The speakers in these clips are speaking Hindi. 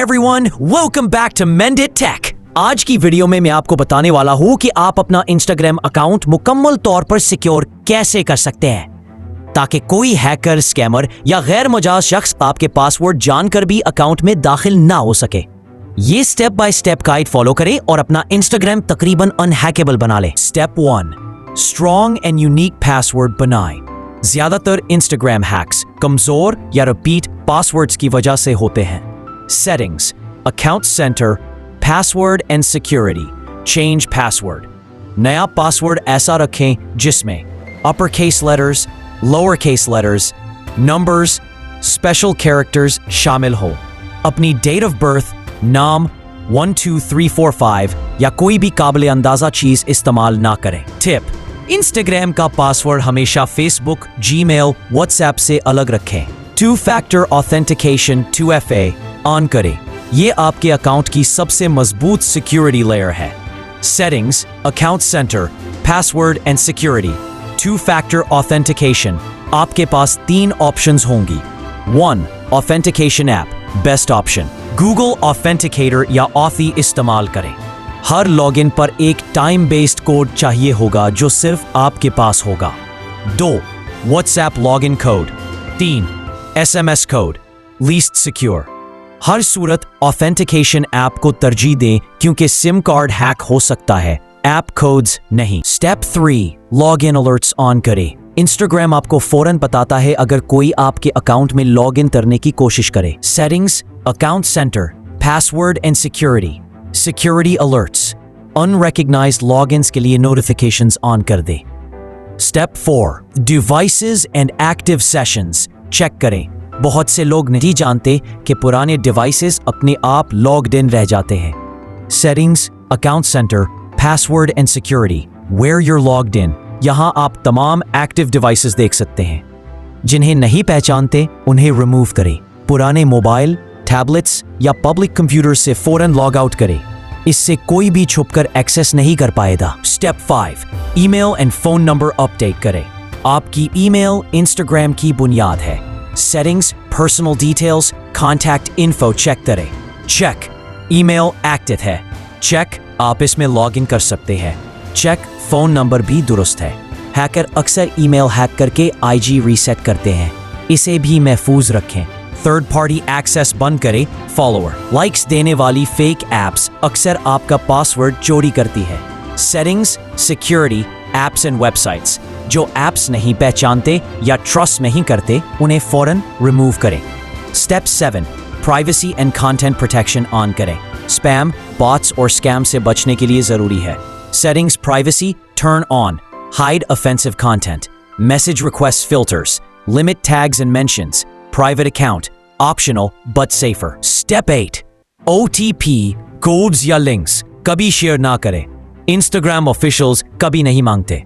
everyone, welcome back to Mend It Tech. आज की वीडियो में मैं आपको बताने वाला हूं कि आप अपना इंस्टाग्राम अकाउंट मुकम्मल तौर पर सिक्योर कैसे कर सकते हैं ताकि कोई हैकर, स्कैमर या गैर मुजाज शख्स आपके पासवर्ड जानकर भी अकाउंट में दाखिल ना हो सके। ये step by step guide follow करें और अपना इंस्टाग्राम तकरीबन अनहैकेबल बना ले। Step 1, strong and unique password बनाएं। ज्यादातर इंस्टाग्राम हैक्स कमजोर या रिपीट पासवर्ड्स की वजह से होते हैं। Settings, account centre, password and security, change password. नया पासवर्ड ऐसा रखें जिसमें upper case letters, lower case letters, numbers, special characters शामिल हो। अपनी डेट ऑफ बर्थ, नाम 1 2 3 4 5 या कोई भी काबिल अंदाजा चीज इस्तेमाल ना करें। टिप, इंस्टाग्राम का पासवर्ड हमेशा फेसबुक, जीमेल, व्हाट्सएप से अलग रखें। 2 फैक्टर ऑथेंटिकेशन 2FA ऑन करें। ये आपके अकाउंट की सबसे मजबूत सिक्योरिटी लेयर है। Settings, account centre, password and security, 2 factor authentication. आपके पास 3 ऑप्शंस होंगी। 1, authentication app, best option. Google authenticator या ऑथी इस्तेमाल करें। हर लॉगिन पर एक टाइम बेस्ड कोड चाहिए होगा जो सिर्फ आपके पास होगा। 2, WhatsApp login code. 3, SMS code, least secure. हर सूरत ऑथेंटिकेशन ऐप को तरजीह दें क्योंकि सिम कार्ड हैक हो सकता है, ऐप कोड्स नहीं। Step 3, log in alerts on करें। इंस्टाग्राम आपको फौरन बताता है अगर कोई आपके अकाउंट में लॉग इन करने की कोशिश करे। Settings, account centre, password and security, security alerts, unrecognised logins के लिए नोटिफिकेशंस ऑन कर दें। Step 4, devices and active sessions check करें। बहुत से लोग नहीं जानते कि पुराने डिवाइसेस अपने आप लॉग्ड इन रह जाते हैं। Settings, account centre, password and security, where you're logged in. यहां आप तमाम एक्टिव डिवाइसेस देख सकते हैं। जिन्हें नहीं पहचानते उन्हें रिमूव करें। पुराने मोबाइल, टैबलेट्स या पब्लिक कंप्यूटर से फौरन लॉग आउट करें। इससे कोई भी छुपकर एक्सेस नहीं कर पाएगा। Step 5, email and phone number update करें। आपकी ईमेल इंस्टाग्राम की बुनियाद है। Settings, personal details, contact info check करें। चेक, ईमेल एक्टिव है। चेक, आप इसमें लॉग इन कर सकते हैं। चेक, फोन नंबर भी दुरुस्त है। हैकर अक्सर ईमेल हैक करके IG रीसेट करते हैं, इसे भी महफूज रखें। थर्ड पार्टी एक्सेस बंद करें। फॉलोअर, लाइक्स देने वाली फेक एप्स अक्सर आपका पासवर्ड चोरी करती है। Settings, security, apps and websites, जो एप्स नहीं पहचानते या ट्रस्ट नहीं करते उन्हें फौरन रिमूव करें। Step 7, privacy and content protection on करें। स्पैम, बॉट्स और स्कैम से बचने के लिए जरूरी है। Settings, privacy turn on, hide offensive content, message request filters, limit tags and mentions, private account optional but safer. Step 8, OTP, codes या लिंक्स कभी शेयर ना करें। इंस्टाग्राम ऑफिशियल्स कभी नहीं मांगते।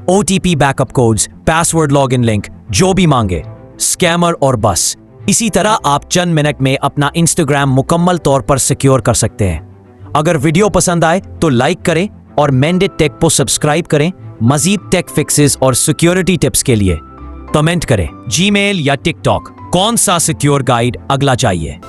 OTP, backup codes, password login link जो भी मांगे, स्कैमर और बस। इसी तरह आप चंद मिनट में अपना इंस्टाग्राम मुकम्मल तौर पर सिक्योर कर सकते हैं। अगर वीडियो पसंद आए तो लाइक करें और मेंड इट टेक को सब्सक्राइब करें। मजीद टेक फिक्सेस और सिक्योरिटी टिप्स के लिए कमेंट करें। जीमेल या टिकटॉक, कौन सा सिक्योर गाइड अगला चाहिए?